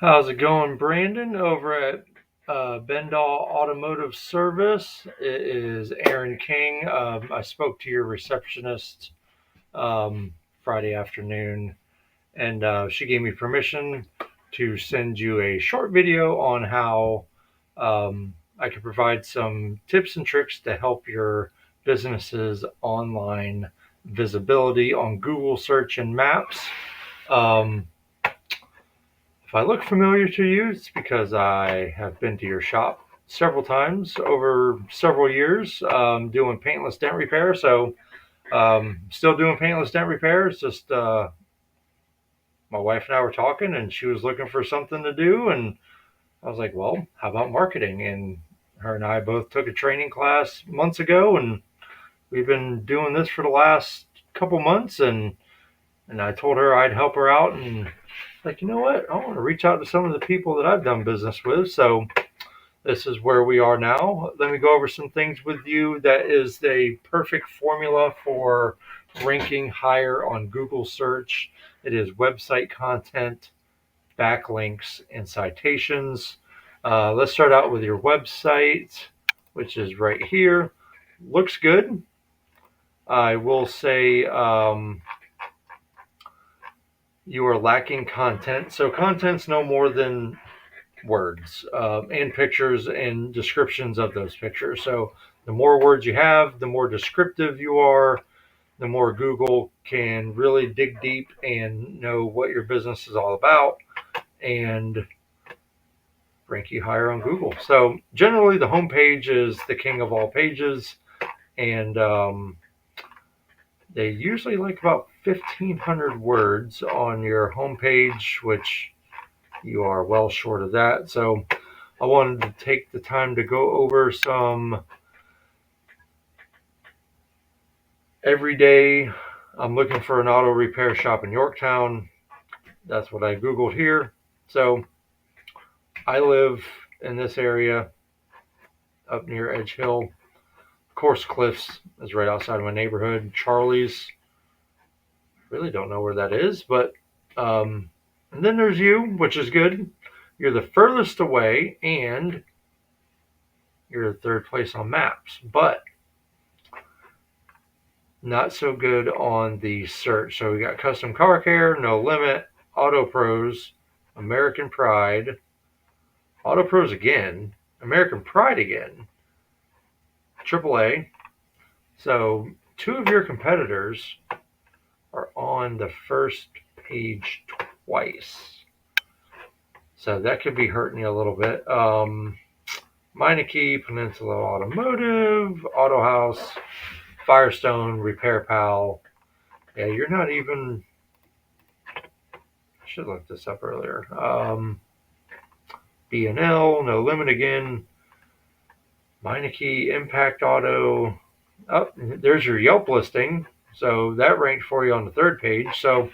How's it going, Brandon? Over at Bendall Automotive Service. It is Aaron King. I spoke to your receptionist um, Friday afternoon, and she gave me permission to send you a short video on how I can provide some tips and tricks to help your business's online visibility on Google search and maps. Um, if I look familiar to you, it's because I have been to your shop several times over several years doing paintless dent repair. So, still doing paintless dent repairs. Just my wife and I were talking, and she was looking for something to do. And I was like, well, how about marketing? And her and I both took a training class months ago, and we've been doing this for the last couple months. And I told her I'd help her out, and like, you know what? I want to reach out to some of the people that I've done business with. So this is where we are now. Let me go over some things with you that is the perfect formula for ranking higher on Google search. It is website content, backlinks, and citations. Let's start out with your website, which is right here. Looks good. I will say you are lacking content. So content's no more than words and pictures and descriptions of those pictures. So the more words you have, the more descriptive you are, the more Google can really dig deep and know what your business is all about and rank you higher on Google. So generally, the homepage is the king of all pages, and they usually like about 1,500 words on your homepage, which you are well short of that. So I wanted to take the time to go over some everyday. I'm looking for an auto repair shop in Yorktown. That's what I Googled here. So I live in this area up near Edge Hill. Of course, Cliffs is right outside of my neighborhood. Charlie's, really don't know where that is, but and then there's you, which is good. You're the furthest away, and you're the third place on maps, but not so good on the search. So we got custom car care, no limit, auto pros, American Pride, auto pros again, American Pride again, AAA. So two of your competitors are on the first page twice. So that could be hurting you a little bit. Meineke, Peninsula Automotive, Auto House, Firestone, Repair Pal. Yeah, you're not even. I should look this up earlier. B&L, No Limit again. Meineke, Impact Auto. Oh, there's your Yelp listing. So that ranked for you on the third page. So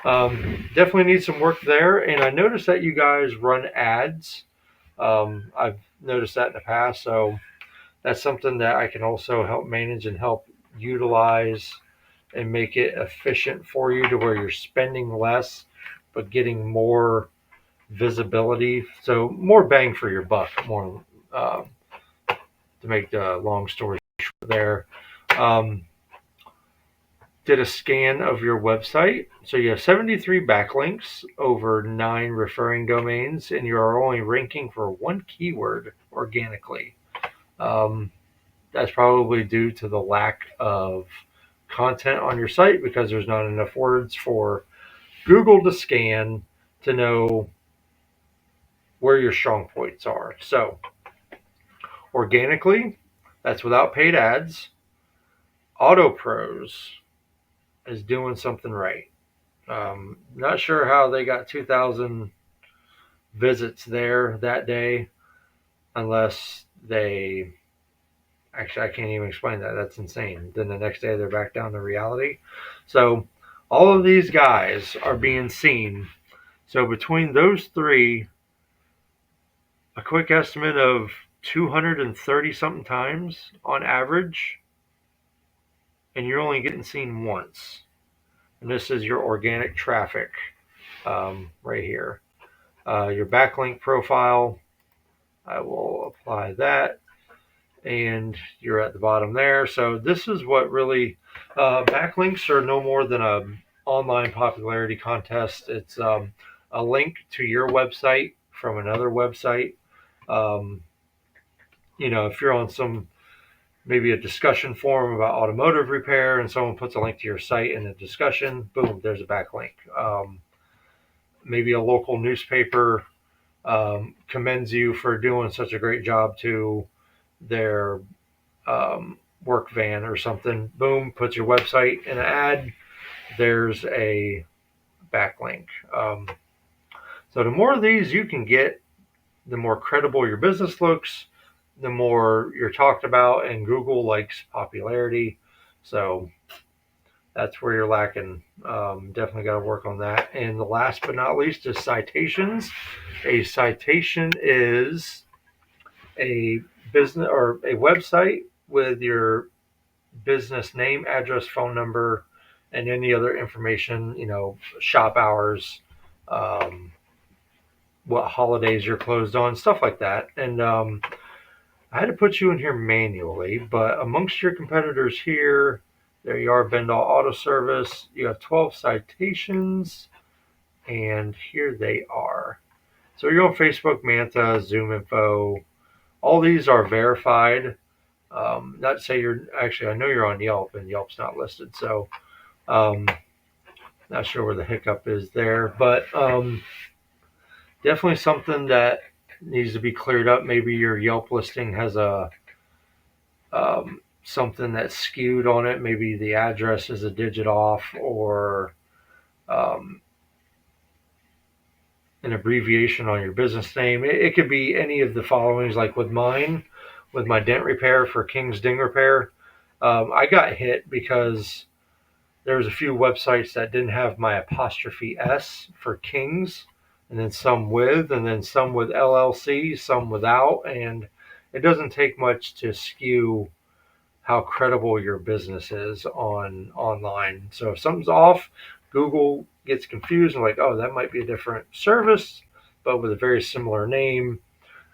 definitely need some work there. And I noticed that you guys run ads. I've noticed that in the past. So that's something that I can also help manage and help utilize and make it efficient for you to where you're spending less but getting more visibility. So more bang for your buck, more to make the long story short there. Um, did a scan of your website. So you have 73 backlinks over 9 referring domains, and you are only ranking for one keyword organically. Um, that's probably due to the lack of content on your site because there's not enough words for Google to scan to know where your strong points are. So, organically, that's without paid ads. Auto Pros is doing something right. Not sure how they got 2,000 visits there that day, unless they actually, I can't even explain that. That's insane. Then the next day they're back down to reality. So all of these guys are being seen. So between those three, a quick estimate of 230 something times on average, and you're only getting seen once. And this is your organic traffic right here. Your backlink profile, I will apply that, and you're at the bottom there. So this is what really, backlinks are no more than a online popularity contest. It's a link to your website from another website. Um, if you're on maybe a discussion forum about automotive repair and someone puts a link to your site in a discussion, boom, there's a backlink. Maybe a local newspaper commends you for doing such a great job to their work van or something. Boom, puts your website in an ad. There's a backlink. So the more of these you can get, the more credible your business looks, the more you're talked about, and Google likes popularity. So that's where you're lacking. Definitely got to work on that. And the last but not least is citations. A citation is a business or a website with your business name, address, phone number, and any other information, shop hours, um, what holidays you're closed on, stuff like that. And I had to put you in here manually, but amongst your competitors here, there you are, Bendall Auto Service. You have 12 citations, and here they are. So you're on Facebook, Manta, Zoom Info. All these are verified. Not to say I know you're on Yelp, and Yelp's not listed, so not sure where the hiccup is there, but definitely something that needs to be cleared up. Maybe your Yelp listing has a something that's skewed on it. Maybe the address is a digit off, or um, an abbreviation on your business name. It could be any of the followings, like with mine, with my dent repair for King's Ding Repair. I got hit because there was a few websites that didn't have my apostrophe S for Kings, and then some with, and then some with LLC, some without, and it doesn't take much to skew how credible your business is online. So if something's off, Google gets confused and like, oh, that might be a different service, but with a very similar name.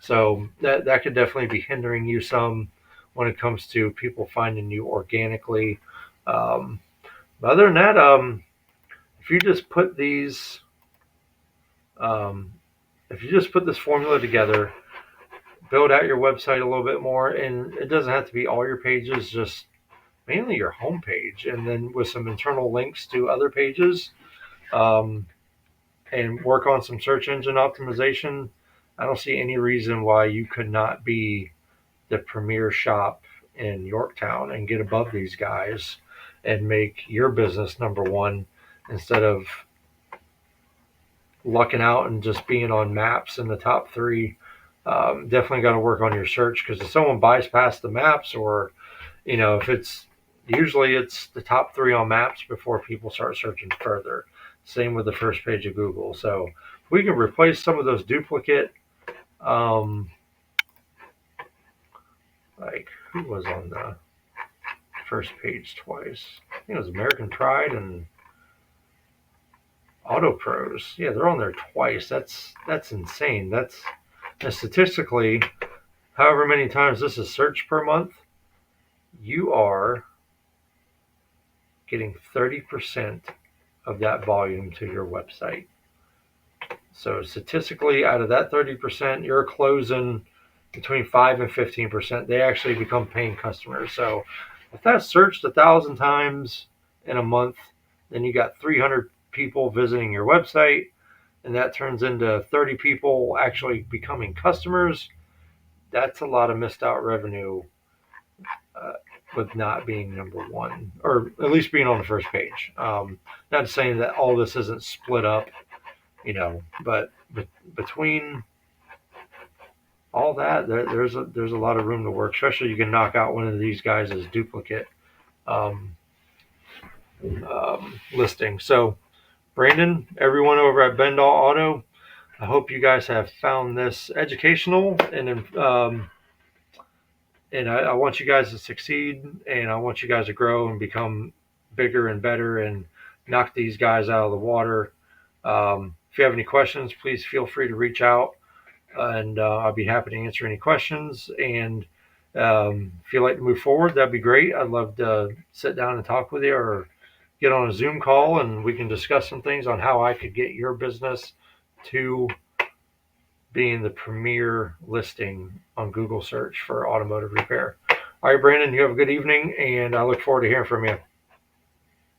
So that could definitely be hindering you some when it comes to people finding you organically. But other than that, if you just put these, um, if you just put this formula together, build out your website a little bit more, and it doesn't have to be all your pages, just mainly your homepage, and then with some internal links to other pages, um, and work on some search engine optimization. I don't see any reason why you could not be the premier shop in Yorktown and get above these guys and make your business number one instead of lucking out and just being on maps in the top three. Definitely got to work on your search, because if someone buys past the maps, or if it's usually it's the top three on maps before people start searching further. Same with the first page of Google. So we can replace some of those duplicate, like who was on the first page twice? I think it was American Pride and Auto Pros. Yeah, they're on there twice. That's insane. That's statistically, however many times this is searched per month, you are getting 30% of that volume to your website. So statistically, out of that 30%, you're closing between 5 and 15%. They actually become paying customers. So if that's searched 1,000 times in a month, then you got 300 people visiting your website, and that turns into 30 people actually becoming customers. That's a lot of missed out revenue, uh, with not being number one, or at least being on the first page. Not saying that all this isn't split up, but between all that, there's a lot of room to work. Especially you can knock out one of these guys as duplicate um, listing. So Brandon, everyone over at Bendall Auto, I hope you guys have found this educational, and I want you guys to succeed, and I want you guys to grow and become bigger and better and knock these guys out of the water. If you have any questions, please feel free to reach out, and I'll be happy to answer any questions. And if you'd like to move forward, that'd be great. I'd love to sit down and talk with you, or get on a Zoom call and we can discuss some things on how I could get your business to being the premier listing on Google search for automotive repair. All right, Brandon, you have a good evening, and I look forward to hearing from you.